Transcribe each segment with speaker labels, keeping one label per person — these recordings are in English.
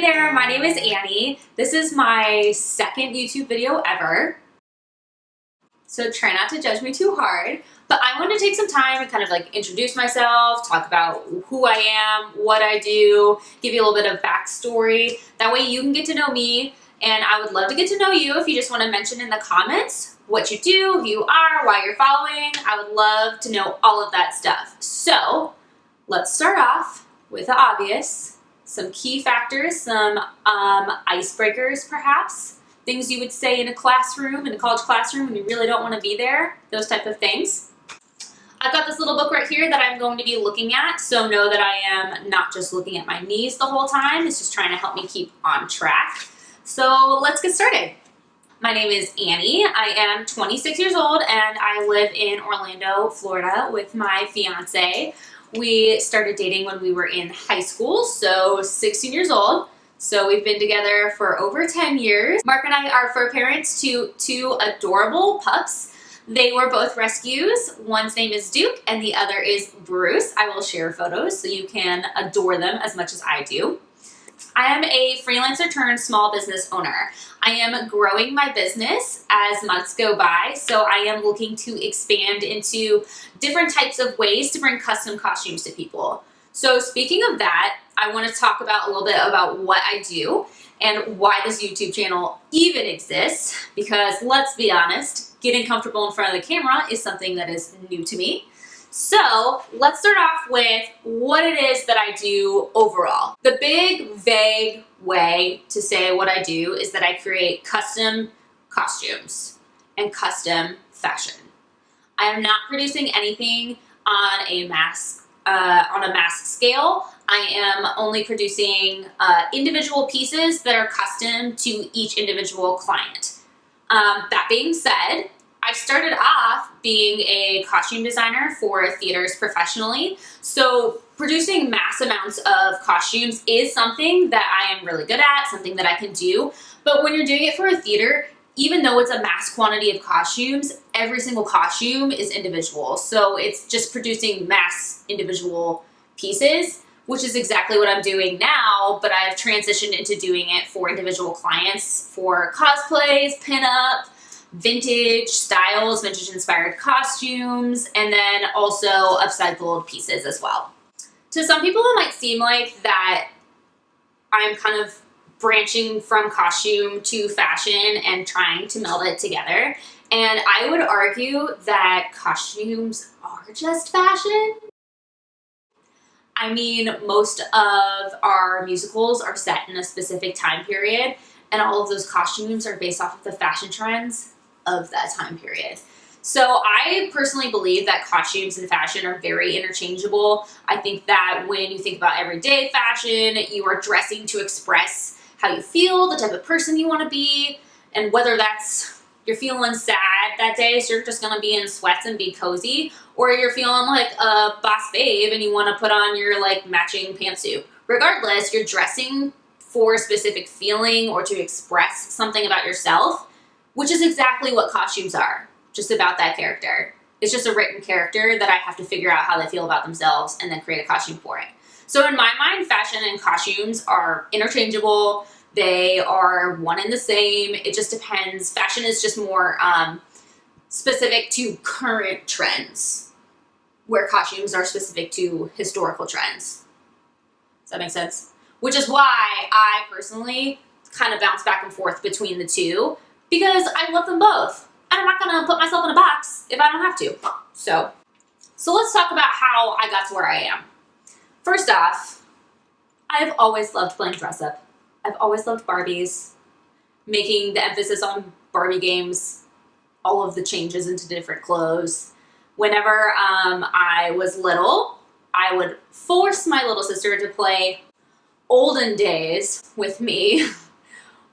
Speaker 1: there, my name is Annie. This is my second YouTube video ever, so try not to judge me too hard. But I want to take some time and kind of like introduce myself, talk about who I am, what I do, give you a little bit of backstory. That way you can get to know me, and I would love to get to know you. If you just want to mention in the comments what you do, who you are, why you're following, I would love to know all of that stuff. So let's start off with the obvious. Some key factors, some icebreakers perhaps, things you would say in a classroom, in a college classroom when you really don't want to be there, those type of things. I've got this little book right here that I'm going to be looking at, so know that I am not just looking at my knees the whole time, it's just trying to help me keep on track. So let's get started. My name is Annie, I am 26 years old and I live in Orlando, Florida with my fiance. We started dating when we were in high school, so 16 years old. So we've been together for over 10 years. Mark and I are fur parents to two adorable pups. They were both rescues. One's name is Duke and the other is Bruce. I will share photos so you can adore them as much as I do. I am a freelancer turned small business owner. I am growing my business as months go by, so I am looking to expand into different types of ways to bring custom costumes to people. So speaking of that, I want to talk about a little bit about what I do and why this YouTube channel even exists, because let's be honest, getting comfortable in front of the camera is something that is new to me. So let's start off with what it is that I do overall. The big, vague way to say what I do is that I create custom costumes and custom fashion. I am not producing anything on a mass scale. I am only producing individual pieces that are custom to each individual client. That being said, I started off being a costume designer for theaters professionally, so producing mass amounts of costumes is something that I am really good at, something that I can do. But when you're doing it for a theater, even though it's a mass quantity of costumes, every single costume is individual. So it's just producing mass individual pieces, which is exactly what I'm doing now, but I've transitioned into doing it for individual clients for cosplays, pinup, vintage styles, vintage inspired costumes, and then also upcycled pieces as well. To some people it might seem like that I'm kind of branching from costume to fashion and trying to meld it together, and I would argue that costumes are just fashion. I mean, most of our musicals are set in a specific time period, and all of those costumes are based off of the fashion trends of that time period. So I personally believe that costumes and fashion are very interchangeable. I think that when you think about everyday fashion, you are dressing to express how you feel, the type of person you want to be, and whether that's you're feeling sad that day, so you're just gonna be in sweats and be cozy, or you're feeling like a boss babe and you want to put on your like matching pantsuit. Regardless, you're dressing for a specific feeling or to express something about yourself, which is exactly what costumes are, just about that character. It's just a written character that I have to figure out how they feel about themselves and then create a costume for it. So in my mind, fashion and costumes are interchangeable. They are one and the same. It just depends. Fashion is just more specific to current trends, where costumes are specific to historical trends. Does that make sense? Which is why I personally kind of bounce back and forth between the two, because I love them both. And I'm not gonna put myself in a box if I don't have to. So let's talk about how I got to where I am. First off, I've always loved playing dress up. I've always loved Barbies, making the emphasis on Barbie games, all of the changes into different clothes. Whenever I was little, I would force my little sister to play olden days with me,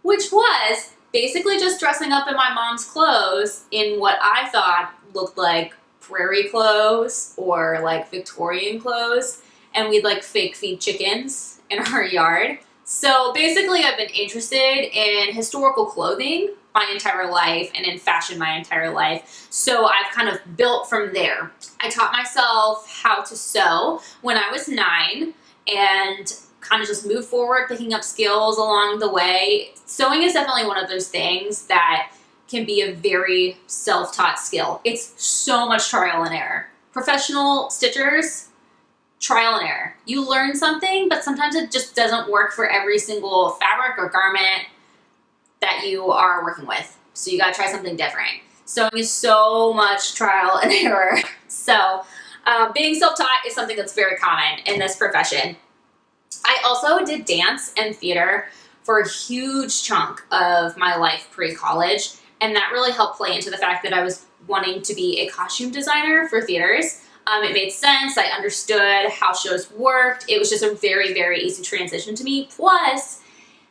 Speaker 1: which was basically just dressing up in my mom's clothes in what I thought looked like prairie clothes or like Victorian clothes, and we'd like fake feed chickens in our yard. So basically I've been interested in historical clothing my entire life and in fashion my entire life. So I've kind of built from there. I taught myself how to sew when I was 9, and kind of just moved forward, picking up skills along the way. Sewing is definitely one of those things that can be a very self-taught skill. It's so much trial and error. Professional stitchers, trial and error. You learn something, but sometimes it just doesn't work for every single fabric or garment that you are working with. So you gotta try something different. Sewing is so much trial and error. So being self-taught is something that's very common in this profession. I also did dance and theater for a huge chunk of my life pre-college, and that really helped play into the fact that I was wanting to be a costume designer for theaters. It made sense. I understood how shows worked. It was just a very, very easy transition to me. Plus,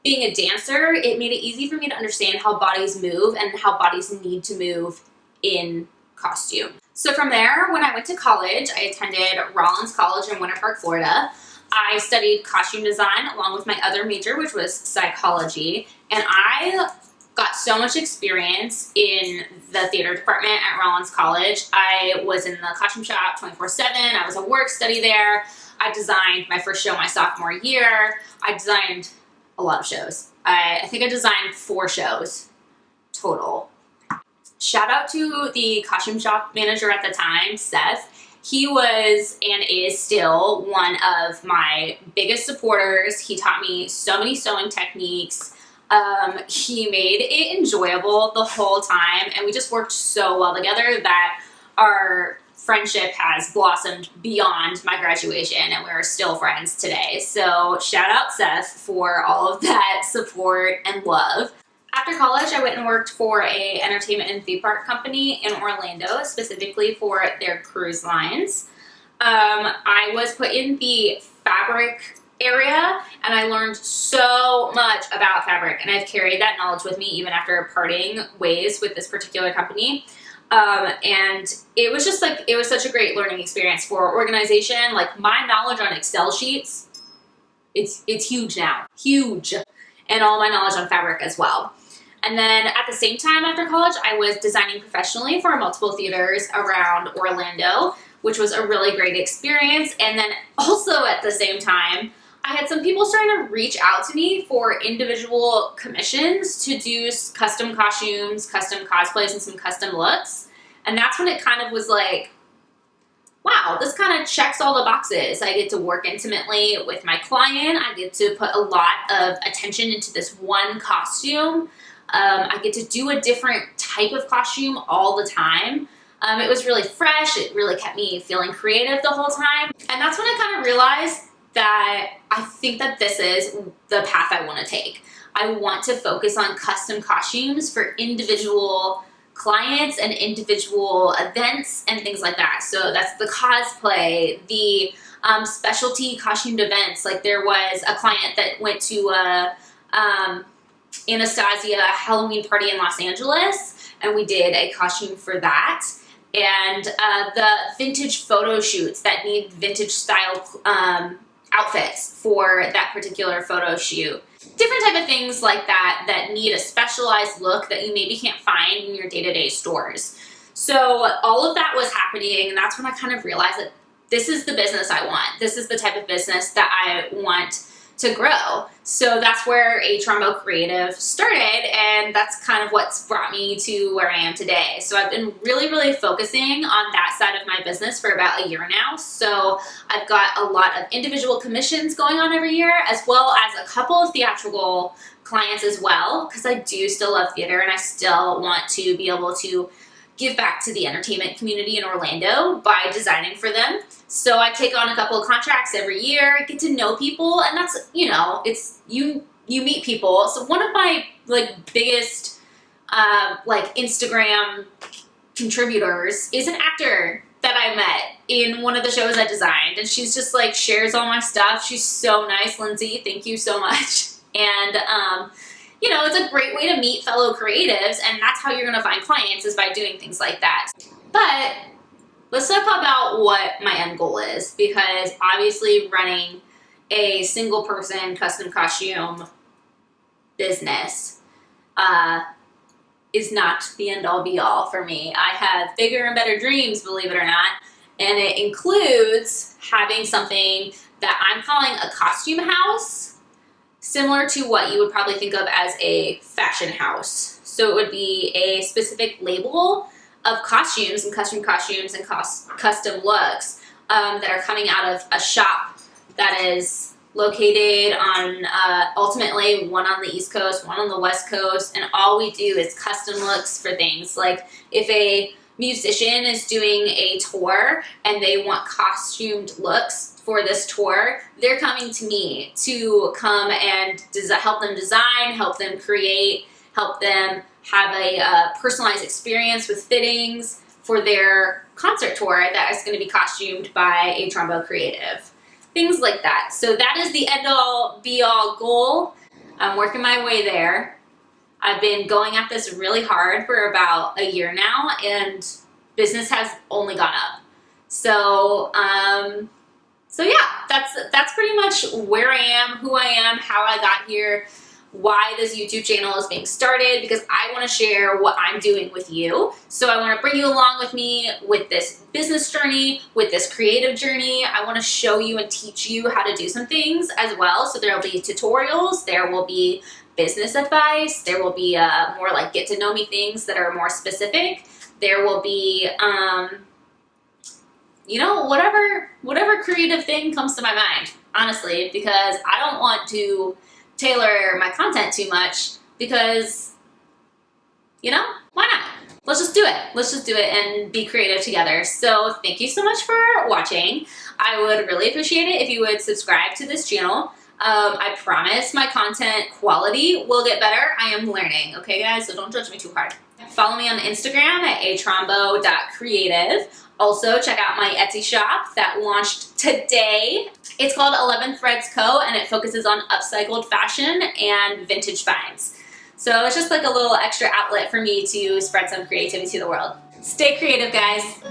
Speaker 1: being a dancer, it made it easy for me to understand how bodies move and how bodies need to move in costume. So from there, when I went to college, I attended Rollins College in Winter Park, Florida. I studied costume design along with my other major, which was psychology, and I got so much experience in the theater department at Rollins College. I was in the costume shop 24/7. I was a work study there. I designed my first show my sophomore year. I designed a lot of shows. I think I designed 4 shows total. Shout out to the costume shop manager at the time, Seth. He was and is still one of my biggest supporters. He taught me so many sewing techniques. He made it enjoyable the whole time, and we just worked so well together that our friendship has blossomed beyond my graduation, and we're still friends today. So shout out Seth for all of that support and love. After college, I went and worked for a entertainment and theme park company in Orlando, specifically for their cruise lines. I was put in the fabric area, and I learned so much about fabric, and I've carried that knowledge with me even after parting ways with this particular company. And it was just like, it was such a great learning experience for organization. Like, my knowledge on Excel sheets, it's huge now, huge. And all my knowledge on fabric as well. And then at the same time after college, I was designing professionally for multiple theaters around Orlando, which was a really great experience. And then also at the same time, I had some people starting to reach out to me for individual commissions to do custom costumes, custom cosplays, and some custom looks. And that's when it kind of was like, wow, this kind of checks all the boxes. I get to work intimately with my client. I get to put a lot of attention into this one costume. I get to do a different type of costume all the time. It was really fresh. It really kept me feeling creative the whole time. And that's when I kind of realized that I think that this is the path I want to take. I want to focus on custom costumes for individual clients and individual events and things like that. So that's the cosplay, the specialty costumed events. Like, there was a client that went to a Anastasia Halloween party in Los Angeles, and we did a costume for that. And the vintage photo shoots that need vintage style outfits for that particular photo shoot. Different type of things like that that need a specialized look that you maybe can't find in your day-to-day stores. So all of that was happening, and that's when I kind of realized that this is the business I want. This is the type of business that I want to grow. So that's where A Trumbo Creative started, and that's kind of what's brought me to where I am today. So I've been really, really focusing on that side of my business for about a year now. So I've got a lot of individual commissions going on every year, as well as a couple of theatrical clients as well, because I do still love theater and I still want to be able to give back to the entertainment community in Orlando by designing for them. So I take on a couple of contracts every year, get to know people, and that's, you know, it's, you meet people. So one of my biggest Instagram contributors is an actor that I met in one of the shows I designed, and she's just like shares all my stuff. She's so nice, Lindsay. Thank you so much. And you know, it's a great way to meet fellow creatives, and that's how you're gonna find clients, is by doing things like that. But let's talk about what my end goal is, because obviously running a single person custom costume business is not the end all be all for me. I have bigger and better dreams, believe it or not, and it includes having something that I'm calling a costume house, similar to what you would probably think of as a fashion house. So it would be a specific label of costumes and custom costumes and custom looks that are coming out of a shop that is located on ultimately one on the East Coast, one on the West Coast, and all we do is custom looks for things. Like if a musician is doing a tour and they want costumed looks for this tour, they're coming to me to come and help them design, help them create, help them have a personalized experience with fittings for their concert tour that is going to be costumed by a Trumbo creative. Things like that. So that is the end-all, be-all goal. I'm working my way there. I've been going at this really hard for about a year now, and business has only gone up. So, yeah, that's pretty much where I am, who I am, how I got here, why this YouTube channel is being started, because I want to share what I'm doing with you. So I want to bring you along with me with this business journey, with this creative journey. I want to show you and teach you how to do some things as well. So there will be tutorials, there will be business advice, there will be more like get to know me things that are more specific. There will be, you know, whatever creative thing comes to my mind, honestly, because I don't want to tailor my content too much because, you know, why not? Let's just do it. Let's just do it and be creative together. So thank you so much for watching. I would really appreciate it if you would subscribe to this channel. I promise my content quality will get better. I am learning, okay guys? So don't judge me too hard. Follow me on Instagram at atrombo.creative. Also, check out my Etsy shop that launched today. It's called 11 Threads Co. and it focuses on upcycled fashion and vintage finds. So it's just like a little extra outlet for me to spread some creativity to the world. Stay creative, guys.